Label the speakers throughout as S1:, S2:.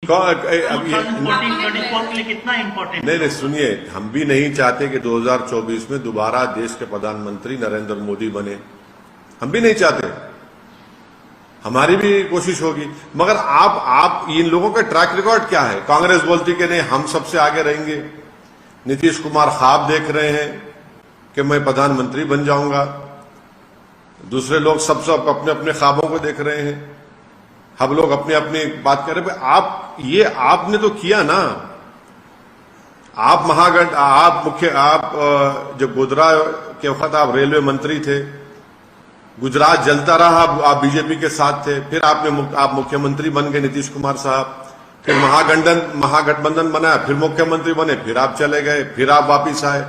S1: अब ये 2024 के लिए कितना इम्पोर्टेंट?
S2: नहीं सुनिए, हम भी नहीं चाहते कि 2024 में दोबारा देश के प्रधानमंत्री नरेंद्र मोदी बने। हम भी नहीं चाहते, हमारी भी कोशिश होगी। मगर आप इन लोगों का ट्रैक रिकॉर्ड क्या है? कांग्रेस बोलती कि नहीं हम सबसे आगे रहेंगे, नीतीश कुमार ख्वाब देख रहे हैं कि मैं प्रधानमंत्री बन जाऊंगा, दूसरे लोग सब अपने अपने ख्वाबों को देख रहे हैं, हम लोग अपनी अपनी बात कर रहे हैं। आपने तो किया ना, आप जब गोधरा के वक्त आप रेलवे मंत्री थे, गुजरात जलता रहा, आप बीजेपी के साथ थे, फिर आप मुख्यमंत्री बन गए नीतीश कुमार साहब, फिर महागठबंधन बनाया, फिर मुख्यमंत्री बने, फिर आप चले गए, फिर आप वापिस आए।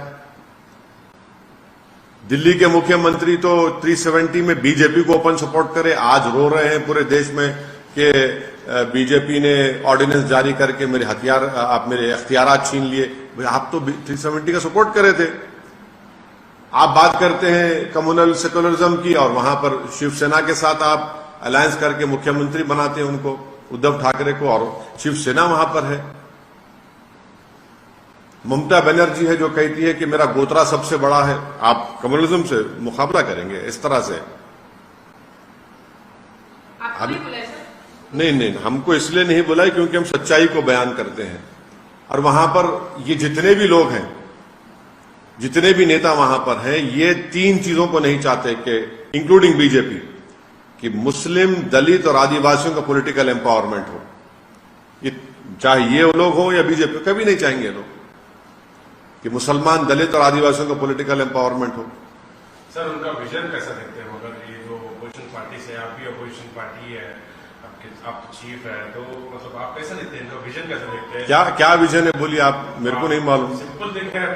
S2: दिल्ली के मुख्यमंत्री तो 370 में बीजेपी को ओपन सपोर्ट करे, आज रो रहे हैं पूरे देश में कि बीजेपी ने ऑर्डिनेंस जारी करके मेरे अख्तियारात छीन लिए। भाई आप तो 370 का सपोर्ट करे थे। आप बात करते हैं कम्युनल सेकुलरिज्म की और वहां पर शिवसेना के साथ आप अलायंस करके मुख्यमंत्री बनाते हैं उनको, उद्धव ठाकरे को, और शिवसेना वहां पर है। ममता बनर्जी है जो कहती है कि मेरा गोत्रा सबसे बड़ा है। आप कम्युनलिज्म से मुकाबला करेंगे इस तरह से? अभी नहीं, हमको इसलिए नहीं बुलाए क्योंकि हम सच्चाई को बयान करते हैं। और वहां पर ये जितने भी लोग हैं, जितने भी नेता वहां पर हैं, ये तीन चीजों को नहीं चाहते कि इंक्लूडिंग बीजेपी, कि मुस्लिम, दलित और आदिवासियों का पॉलिटिकल एम्पावरमेंट हो। ये चाहे ये लोग हो या बीजेपी, कभी नहीं चाहेंगे लोग कि मुसलमान, दलित और आदिवासियों का पॉलिटिकल एम्पावरमेंट हो।
S3: सर, उनका विजन कैसा देखते हैं? मगर ये जो अपोजिशन पार्टी से, आप भी अपोजिशन पार्टी है, आप चीफ है, तो मतलब आप कैसा देखते हैं? इनका विजन कैसा देखते हैं?
S2: क्या विजन है बोलिए आप, मेरे को नहीं मालूम।
S3: सिंपल देखे हैं,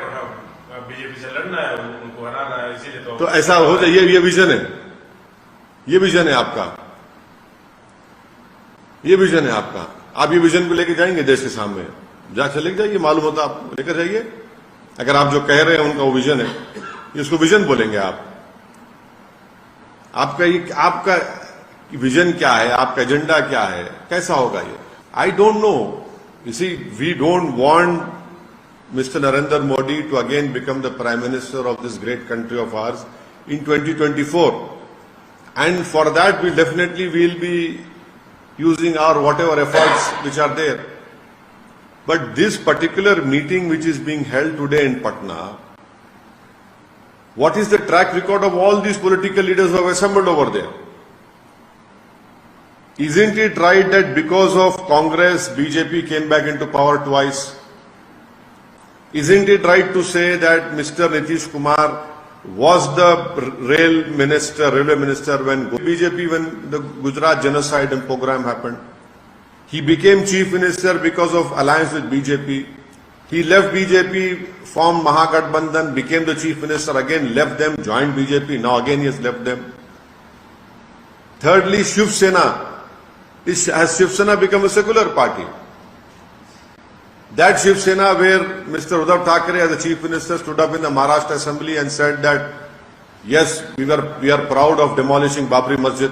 S3: बीजेपी से लड़ना है, उनको हराना है, इसीलिए
S2: तो ऐसा हो जाए, ये विजन है, ये विजन है आपका, ये विजन है आपका। आप ये विजन को लेकर जाएंगे देश के सामने? जाके लेके जाइए, मालूम होता आप लेकर जाइए। अगर आप जो कह रहे हैं उनका वो विजन है, इसको विजन बोलेंगे आप? आपका विजन क्या है, आपका एजेंडा क्या है, कैसा होगा ये? I don't know. You see, we don't want Mr. Narendra Modi to again become the Prime Minister of this great country of ours in 2024. And for that we definitely will be using our whatever efforts which are there. But this particular meeting which is being held today in Patna, what is the track record of all these political leaders who have assembled over there? Isn't it right that because of Congress, BJP came back into power twice? Isn't it right to say that Mr. Nitish Kumar was the railway minister when BJP, when the Gujarat genocide and program happened? He became chief minister because of alliance with BJP. He left BJP, formed Mahagathbandhan, became the chief minister, again left them, joined BJP, now again he has left them. Thirdly, Shiv Sena. Has Shiv Sena become a secular party? That Shiv Sena where Mr. Uddhav Thackeray as the chief minister stood up in the Maharashtra assembly and said that yes, we are proud of demolishing Babri Masjid.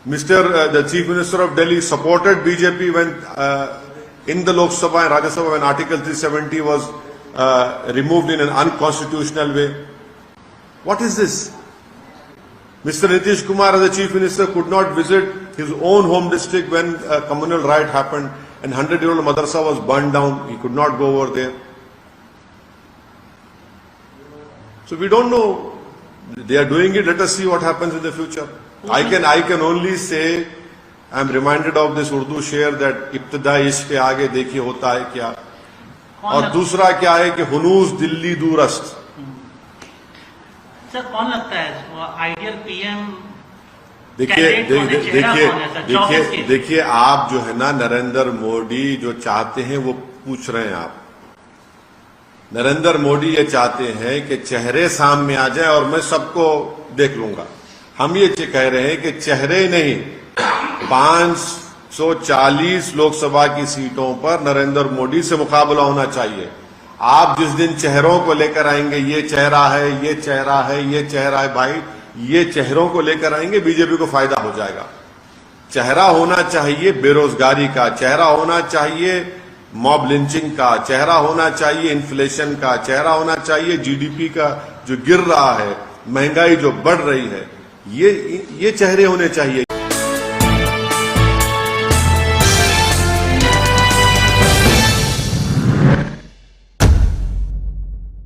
S2: The chief minister of Delhi supported BJP when in the Lok Sabha and Rajya Sabha when Article 370 was removed in an unconstitutional way. What is this? Mr. Nitish Kumar as the chief minister could not visit his own home district when a communal riot happened and 100-year-old madrasa was burned down. He could not go over there. So we don't know. They are doing it. Let us see what happens in the future. I can only say, I am reminded of this Urdu शेर that इब्तिदा इश्क के आगे देखिए होता है क्या, और दूसरा क्या है कि हुनूस दिल्ली दूरस्त।
S1: सर, कौन लगता है आइडियल पीएम?
S2: देखिए आप जो है ना, नरेंद्र मोदी जो चाहते हैं वो पूछ रहे हैं आप। नरेंद्र मोदी ये चाहते हैं कि चेहरे सामने आ जाए और मैं सबको देख लूंगा। हम ये कह रहे हैं कि चेहरे नहीं, 540 लोकसभा की सीटों पर नरेंद्र मोदी से मुकाबला होना चाहिए। आप जिस दिन चेहरों को लेकर आएंगे, ये चेहरा है, ये चेहरा है, ये चेहरा है, भाई ये चेहरों को लेकर आएंगे, बीजेपी को फायदा हो जाएगा। चेहरा होना चाहिए बेरोजगारी का, चेहरा होना चाहिए मॉब लिंचिंग का, चेहरा होना चाहिए इन्फ्लेशन का, चेहरा होना चाहिए जीडीपी का जो गिर रहा है, महंगाई जो बढ़ रही है, ये चेहरे होने चाहिए।